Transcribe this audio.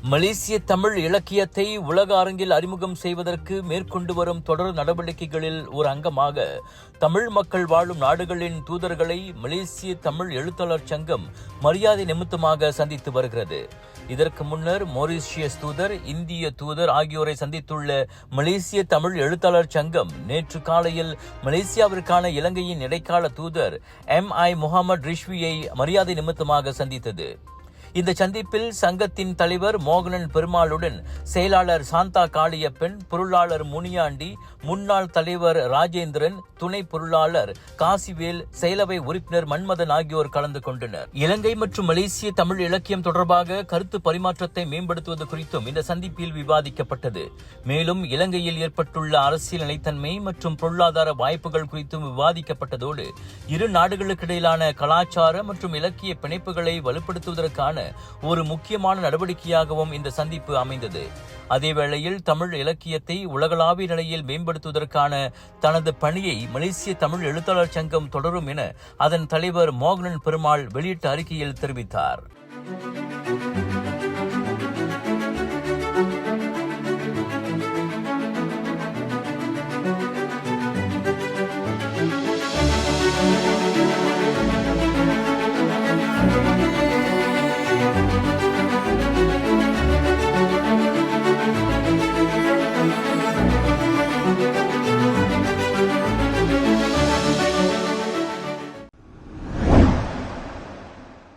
மலேசிய தமிழ் இலக்கியத்தை உலக அரங்கில் அறிமுகம் செய்வதற்கு மேற்கொண்டு வரும் தொடர் நடவடிக்கைகளில் ஒரு அங்கமாக தமிழ் மக்கள் வாழும் நாடுகளின் தூதர்களை மலேசிய தமிழ் எழுத்தாளர் சங்கம் மரியாதை நிமித்தமாக சந்தித்து வருகிறது. இதற்கு முன்னர் மொரீஷியஸ் தூதர், இந்திய தூதர் ஆகியோரை சந்தித்துள்ள மலேசிய தமிழ் எழுத்தாளர் சங்கம் நேற்று காலையில் மலேசியாவிற்கான இலங்கையின் இடைக்கால தூதர் MI முகமது ரிஷ்வியை மரியாதை நிமித்தமாக சந்தித்தது. இந்த சந்திப்பில் சங்கத்தின் தலைவர் மோகனன் பெருமாளுடன் செயலாளர் சாந்தா காளியப்பன், பொருளாளர் முனியாண்டி, முன்னாள் தலைவர் ராஜேந்திரன், துணை பொருளாளர் காசிவேல், செயலவை உறுப்பினர் மன்மதன் ஆகியோர் கலந்து கொண்டனர். இலங்கை மற்றும் மலேசிய தமிழ் இலக்கியம் தொடர்பாக கருத்து பரிமாற்றத்தை மேம்படுத்துவது குறித்தும் இந்த சந்திப்பில் விவாதிக்கப்பட்டது. மேலும் இலங்கையில் ஏற்பட்டுள்ள அரசியல் நிலைத்தன்மை மற்றும் பொருளாதார வாய்ப்புகள் குறித்தும் விவாதிக்கப்பட்டதோடு இரு நாடுகளுக்கிடையிலான கலாச்சார மற்றும் இலக்கிய பிணைப்புகளை வலுப்படுத்துவதற்கான ஒரு முக்கியமான நடவடிக்கையாகவும் இந்த சந்திப்பு அமைந்தது. அதேவேளையில் தமிழ் இலக்கியத்தை உலகளாவிய நிலையில் மேம்படுத்துவதற்கான தனது பணியை மலேசிய தமிழ் எழுத்தாளர் சங்கம் தொடரும் என அதன் தலைவர் மோகனன் பெருமாள் வெளியிட்ட அறிக்கையில் தெரிவித்தார்.